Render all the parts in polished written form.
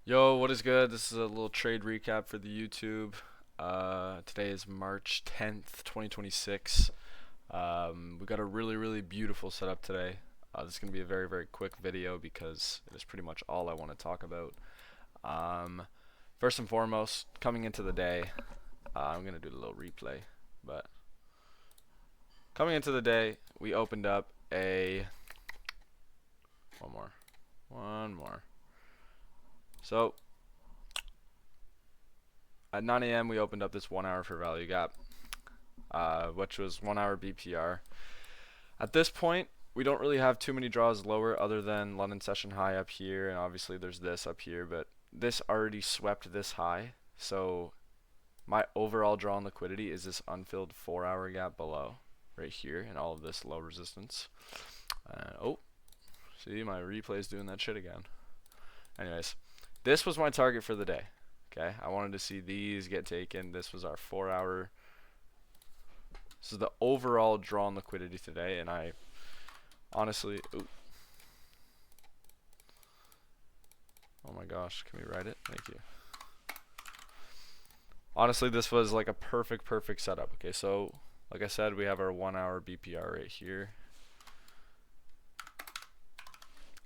Yo, what is good? This is a little trade recap for the YouTube. Today is March 10th, 2026. We got a really beautiful setup today. This is going to be a very quick video because it is pretty much all I want to talk about. Um, First and foremost, coming into the day, I'm going to do a little replay, but coming into the day, we opened up a... One more. So, at 9 a.m. we opened up this 1 hour for value gap, which was 1 hour BPR. At this point, we don't really have too many draws lower other than London session high up here, and obviously there's this up here, but this already swept this high, so my overall draw on liquidity is this unfilled 4 hour gap below, right here, and all of this low resistance. Oh, see, my replay is doing that shit again. Anyways, this was my target for the day. Okay, I wanted to see these get taken. This was our 4 hour. This is the overall draw on liquidity today, and I honestly, oh my gosh, can we write it? Thank you. Honestly, this was like a perfect setup. Okay, so like I said, we have our 1 hour BPR right here.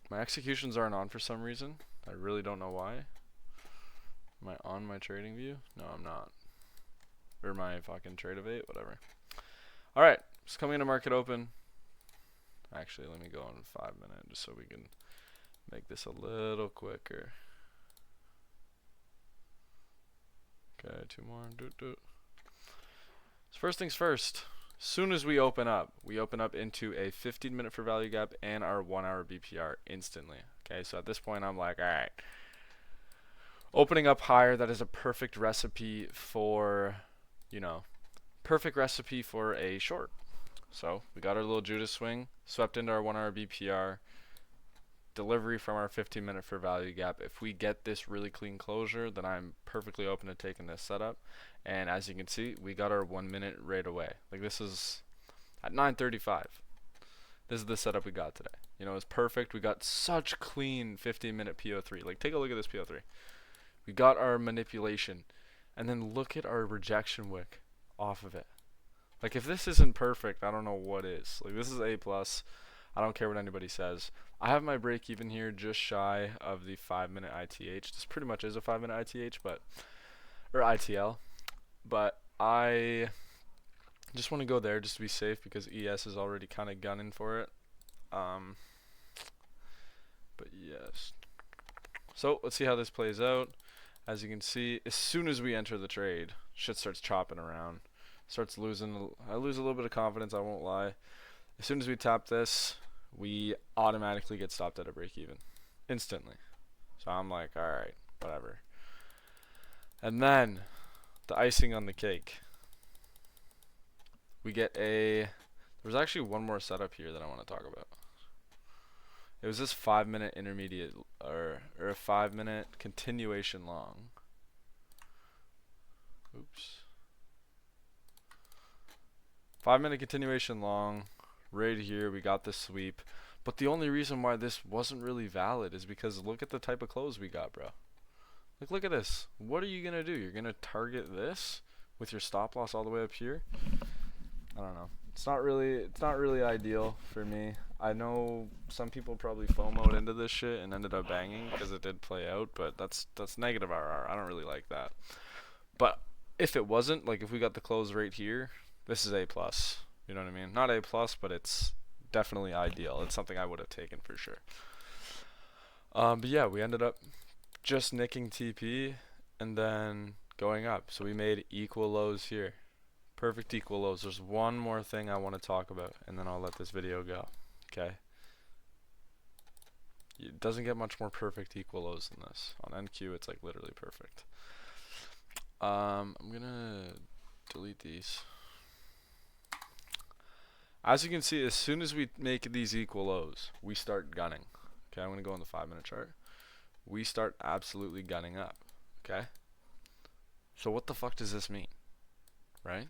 My executions aren't on for some reason. I really don't know why. Am I on my trading view? No, I'm not. Or my fucking trade of 8, whatever. Alright, just coming into market open. Actually, let me go on 5 minutes just so we can make this a little quicker. Okay, 2 more. So first things first. As soon as we open up into a 15-minute for value gap and our 1 hour BPR instantly. Okay, so at this point I'm like, alright. Opening up higher, that is a perfect recipe for, perfect recipe for a short. So we got our little Judas swing, swept into our 1 hour BPR, delivery from our 15-minute for value gap. If we get this really clean closure, then I'm perfectly open to taking this setup. And as you can see, we got our 1 minute right away. Like, this is at 9:35. This is the setup we got today. It's perfect. We got such clean 15-minute PO3. Like, take a look at this PO3. We got our manipulation, and then look at our rejection wick off of it. Like, if this isn't perfect, I don't know what is. Like, this is A+. I don't care what anybody says. I have my break even here just shy of the 5-minute ITH. This pretty much is a 5-minute ITH, or ITL. But I just want to go there just to be safe because ES is already kind of gunning for it. But yes. So let's see how this plays out. As you can see, as soon as we enter the trade, shit starts chopping around. Starts losing. I lose a little bit of confidence, I won't lie. As soon as we tap this, we automatically get stopped at a break even. Instantly. So I'm like, alright, whatever. And then, the icing on the cake. We get there's actually one more setup here that I want to talk about. It was this 5-minute intermediate, or a 5-minute continuation long. Oops. 5-minute continuation long. Right here, we got the sweep. But the only reason why this wasn't really valid is because look at the type of close we got, bro. Like, look at this. What are you going to do? You're going to target this with your stop loss all the way up here? I don't know. It's not really ideal for me. I know some people probably FOMO'd into this shit and ended up banging because it did play out, but that's negative RR. I don't really like that. But if it wasn't, like if we got the close right here, this is A+. You know what I mean? Not A+, but it's definitely ideal. It's something I would have taken for sure. But yeah, we ended up just nicking TP and then going up. So we made equal lows here. Perfect equal lows. There's one more thing I want to talk about, and then I'll let this video go. Okay? It doesn't get much more perfect equal lows than this. On NQ, it's like literally perfect. I'm gonna delete these. As you can see, as soon as we make these equal lows, we start gunning. Okay, I'm gonna go on the 5-minute chart. We start absolutely gunning up. Okay? So what the fuck does this mean? Right?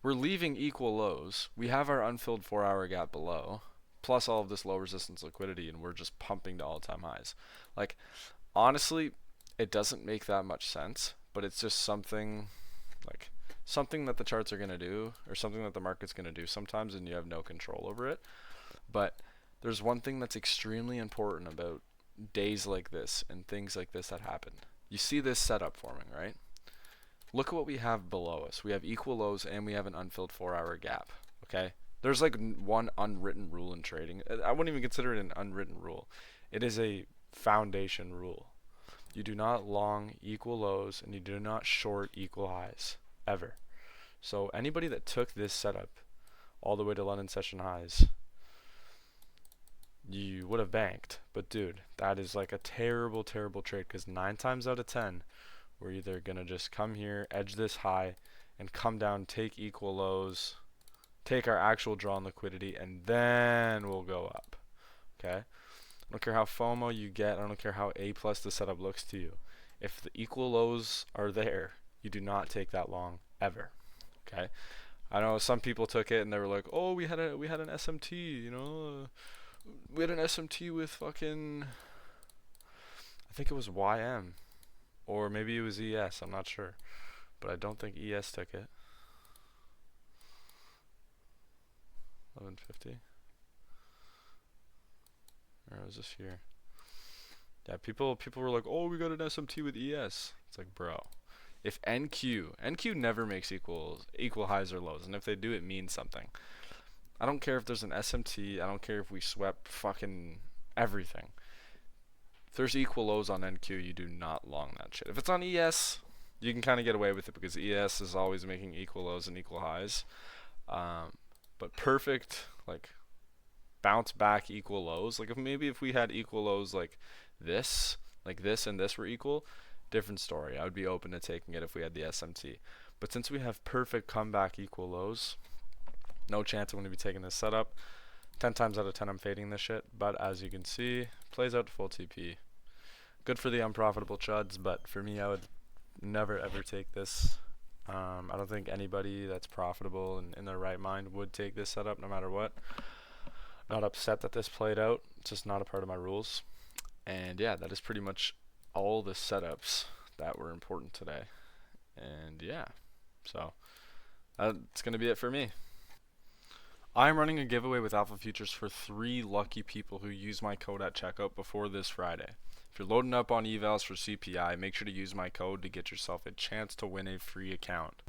We're leaving equal lows. We have our unfilled 4 hour gap below, plus all of this low resistance liquidity, and we're just pumping to all-time highs. Like, Honestly, it doesn't make that much sense, but it's just something like something that the charts are going to do or something that the market's going to do sometimes and you have no control over it. But there's one thing that's extremely important about days like this and things like this that happen. You see this setup forming, right? Look at what we have below us. We have equal lows and we have an unfilled 4-hour gap, okay? There's like one unwritten rule in trading. I wouldn't even consider it an unwritten rule. It is a foundation rule. You do not long equal lows and you do not short equal highs, ever. So anybody that took this setup all the way to London session highs, you would have banked. But dude, that is like a terrible, terrible trade because 9 times out of 10, we're either going to just come here, edge this high, and come down, take equal lows, take our actual draw on liquidity, and then we'll go up. Okay? I don't care how FOMO you get. I don't care how A+ the setup looks to you. If the equal lows are there, you do not take that long, ever. Okay? I know some people took it and they were like, "Oh, we had an SMT, you know, we had an SMT with fucking, I think it was YM, or maybe it was ES. I'm not sure, but I don't think ES took it." 1150. Or was this here? Yeah, people were like, "Oh, we got an SMT with ES." It's like, bro, if NQ never makes equal highs or lows, and if they do, it means something. I don't care if there's an SMT. I don't care if we swept fucking everything. If there's equal lows on NQ, you do not long that shit. If it's on ES, you can kind of get away with it because ES is always making equal lows and equal highs. But perfect, like, bounce back equal lows. Like, if we had equal lows like this and this were equal, different story. I would be open to taking it if we had the SMT. But since we have perfect comeback equal lows, no chance I'm going to be taking this setup. 10 times out of 10 I'm fading this shit, but as you can see, plays out to full TP. Good for the unprofitable chuds, but for me, I would never ever take this. I don't think anybody that's profitable and in their right mind would take this setup no matter what. Not upset that this played out. It's just not a part of my rules. And yeah, that is pretty much all the setups that were important today. And yeah, so that's going to be it for me. I'm running a giveaway with Alpha Futures for 3 lucky people who use my code at checkout before this Friday. If you're loading up on evals for CPI, make sure to use my code to get yourself a chance to win a free account.